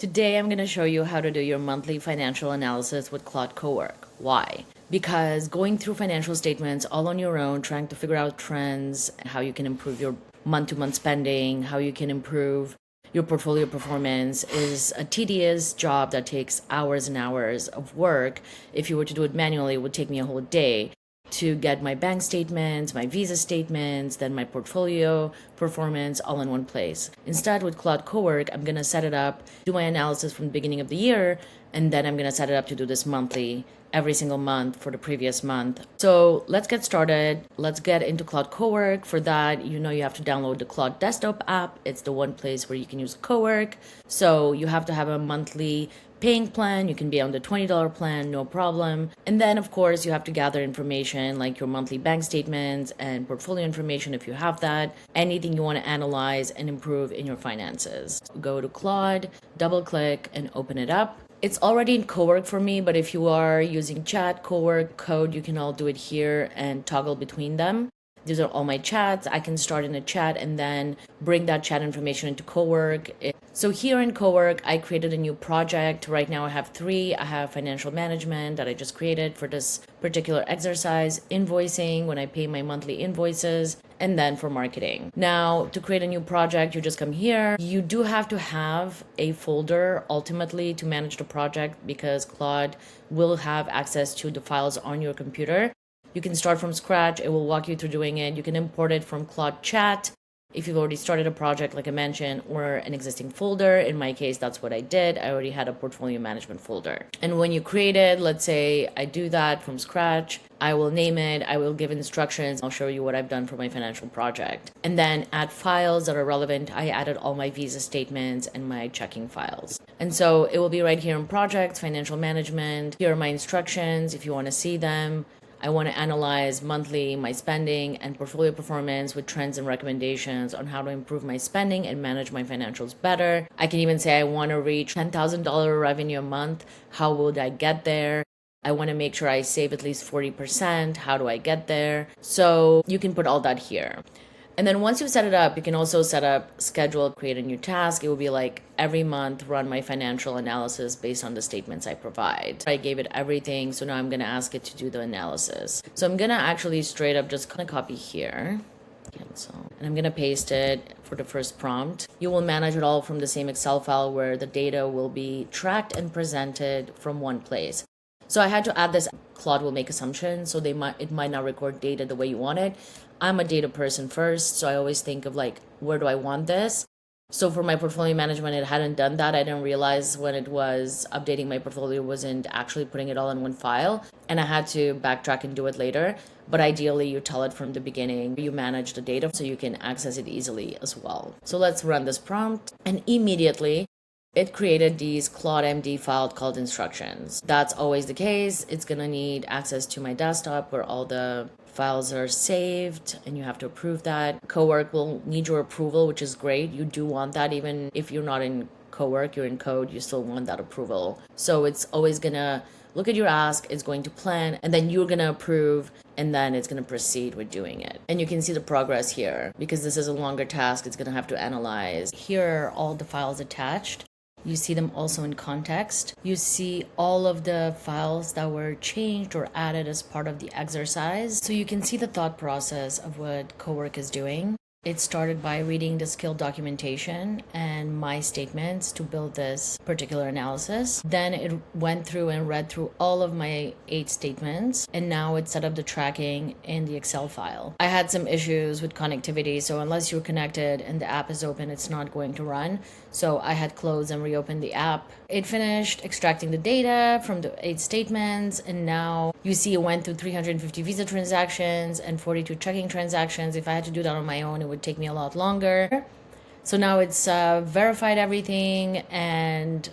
Today I'm going to show you how to do your monthly financial analysis with Claude Cowork. Why? Because going through financial statements all on your own, trying to figure out trends, how you can improve your month-to-month spending, how you can improve your portfolio performance is a tedious job that takes hours and hours of work. If you were to do it manually, it would take me a whole day to get my bank statements, my visa statements, then my portfolio performance all in one place. Instead, with Claude Cowork, I'm going to set it up, do my analysis from the beginning of the year, and then I'm going to set it up to do this monthly, every single month for the previous month. So let's get started. Let's get into Claude Cowork. For that, you have to download the Claude desktop app. It's the one place where you can use Cowork. So you have to have a monthly paying plan. You can be on the $20 plan, no problem. And then of course you have to gather information like your monthly bank statements and portfolio information if you have that, anything you want to analyze and improve in your finances. Go to Claude, double click and open it up. It's already in Cowork for me, but if you are using chat, Cowork, code, you can all do it here and toggle between them. These are all my chats. I can start in a chat and then bring that chat information into Cowork. So here in Cowork, I created a new project. Right now I have 3. I have financial management that I just created for this particular exercise, invoicing when I pay my monthly invoices, and then for marketing. Now, to create a new project, you just come here. You do have to have a folder ultimately to manage the project because Claude will have access to the files on your computer. You can start from scratch. It will walk you through doing it. You can import it from Claude Chat if you've already started a project, like I mentioned, or an existing folder. In my case, that's what I did. I already had a portfolio management folder. And when you create it, let's say I do that from scratch, I will name it, I will give instructions, I'll show you what I've done for my financial project. And then add files that are relevant. I added all my visa statements and my checking files. And so it will be right here in projects, financial management. Here are my instructions if you want to see them. I want to analyze monthly my spending and portfolio performance with trends and recommendations on how to improve my spending and manage my financials better. I can even say I want to reach $10,000 revenue a month. How would I get there? I want to make sure I save at least 40%. How do I get there? So you can put all that here. And then once you've set it up, you can also set up, schedule, create a new task. It will be like every month run my financial analysis based on the statements I provide. I gave it everything, so now I'm going to ask it to do the analysis. So I'm going to actually straight up just copy here. Cancel. And I'm going to paste it for the first prompt. You will manage it all from the same Excel file where the data will be tracked and presented from one place. So I had to add this. Claude will make assumptions, so it might not record data the way you want it. I'm a data person first, so I always think of like, where do I want this? So for my portfolio management, it hadn't done that. I didn't realize when it was updating my portfolio, wasn't actually putting it all in one file, and I had to backtrack and do it later. But ideally, you tell it from the beginning. You manage the data so you can access it easily as well. So let's run this prompt, and immediately it created these Claude MD file called instructions. That's always the case. It's gonna need access to my desktop where all the files are saved, and you have to approve that. Cowork will need your approval, which is great. You do want that even if you're not in Cowork, you're in code, you still want that approval. So it's always gonna look at your ask, it's going to plan, and then you're gonna approve, and then it's gonna proceed with doing it. And you can see the progress here. Because this is a longer task, it's gonna have to analyze. Here are all the files attached. You see them also in context. You see all of the files that were changed or added as part of the exercise. So you can see the thought process of what Cowork is doing. It started by reading the skill documentation and my statements to build this particular analysis. Then it went through and read through all of my 8 statements, and now it set up the tracking in the Excel file. I had some issues with connectivity, so unless you're connected and the app is open, it's not going to run. So I had closed and reopened the app. It finished extracting the data from the 8 statements, and now you see it went through 350 visa transactions and 42 checking transactions. If I had to do that on my own, it would take me a lot longer. So now it's verified everything, and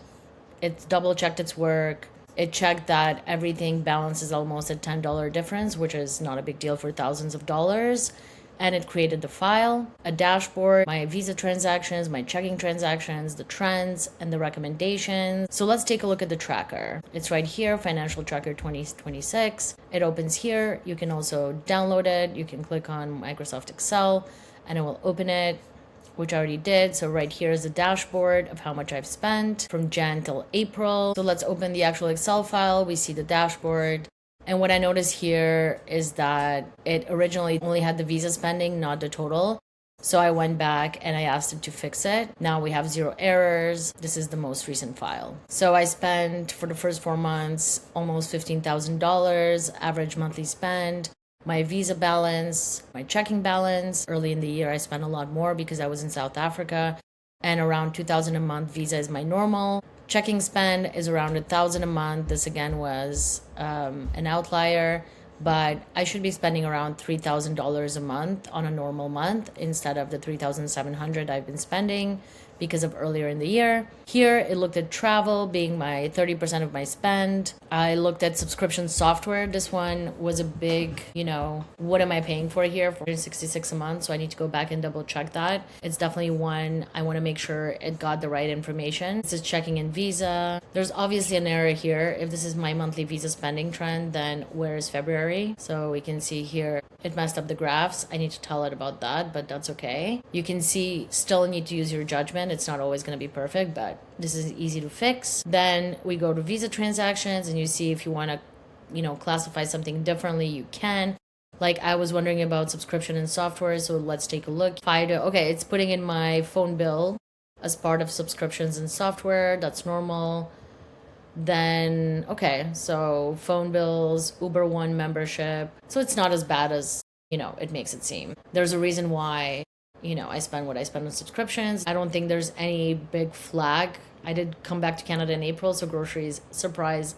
it's double checked its work. It checked that everything balances almost a $10 difference, which is not a big deal for thousands of dollars. And it created the file, a dashboard, my visa transactions, my checking transactions, the trends, and the recommendations. So let's take a look at the tracker. It's right here, Financial Tracker 2026. It opens here. You can also download it. You can click on Microsoft Excel and it will open it. which I already did. So right here is the dashboard of how much I've spent from Jan till April. So let's open the actual Excel file. We see the dashboard. And what I notice here is that it originally only had the Visa spending, not the total. So I went back and I asked it to fix it. Now we have 0 errors. This is the most recent file. So I spent for the first 4 months almost $15,000 average monthly spend. My Visa balance, my checking balance. Early in the year, I spent a lot more because I was in South Africa, and around $2,000 a month. Visa is my normal. Checking spend is around $1,000 a month. This again was an outlier, but I should be spending around $3,000 a month on a normal month instead of the $3,700 I've been spending because of earlier in the year. Here, it looked at travel being my 30% of my spend. I looked at subscription software. This one was a big, what am I paying for here? $466 a month. So I need to go back and double check that. It's definitely one I want to make sure it got the right information. This is checking in Visa. There's obviously an error here. If this is my monthly Visa spending trend, then where is February? So we can see here it messed up the graphs. I need to tell it about that, but that's okay. You can see still need to use your judgment. It's not always going to be perfect, but this is easy to fix. Then we go to Visa transactions and you see if you want to, classify something differently, you can. Like I was wondering about subscription and software, so let's take a look. Okay, it's putting in my phone bill as part of subscriptions and software. That's normal. Then, okay, so phone bills, Uber One membership. So it's not as bad as, it makes it seem. There's a reason why, I spend what I spend on subscriptions. I don't think there's any big flag. I did come back to Canada in April, so groceries, surprise,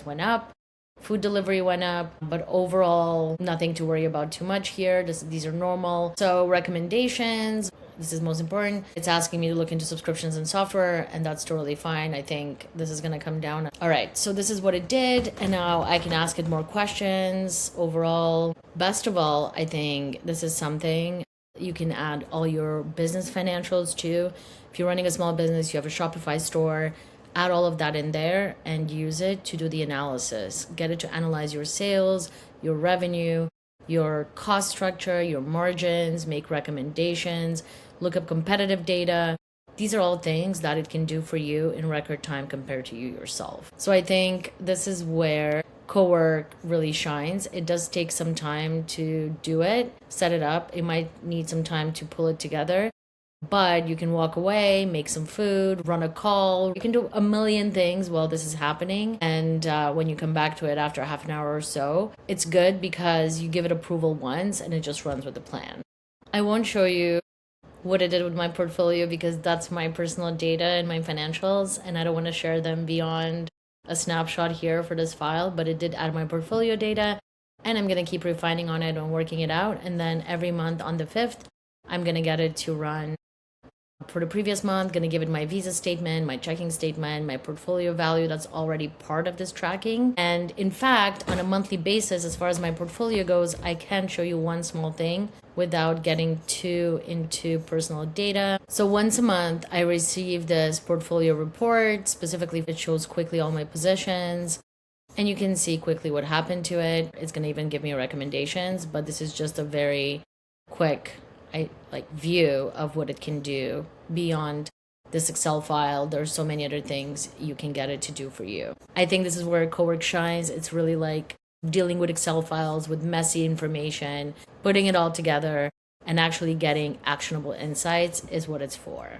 went up. Food delivery went up, but overall, nothing to worry about too much here. These are normal. So recommendations, this is most important. It's asking me to look into subscriptions and software, and that's totally fine. I think this is going to come down. All right, so this is what it did, and now I can ask it more questions. Overall, best of all, I think this is something you can add all your business financials to. If you're running a small business, you have a Shopify store, add all of that in there and use it to do the analysis. Get it to analyze your sales, your revenue, your cost structure, your margins, make recommendations, look up competitive data. These are all things that it can do for you in record time compared to you yourself. So I think this is where Cowork really shines. It does take some time to do it, set it up. It might need some time to pull it together. But you can walk away, make some food, run a call. You can do a million things while this is happening. And when you come back to it after half an hour or so, it's good because you give it approval once and it just runs with the plan. I won't show you what I did with my portfolio because that's my personal data and my financials, and I don't want to share them beyond a snapshot here for this file, but it did add my portfolio data, and I'm going to keep refining on it and working it out. And then every month on the 5th, I'm going to get it to run for the previous month, going to give it my Visa statement, my checking statement, my portfolio value. That's already part of this tracking. And in fact, on a monthly basis, as far as my portfolio goes, I can show you one small thing without getting too into personal data. So once a month, I receive this portfolio report. Specifically, it shows quickly all my positions. And you can see quickly what happened to it. It's going to even give me recommendations, but this is just a very quick view of what it can do beyond this Excel file. There's so many other things you can get it to do for you. I think this is where Cowork shines. It's really like dealing with Excel files with messy information, putting it all together, and actually getting actionable insights is what it's for.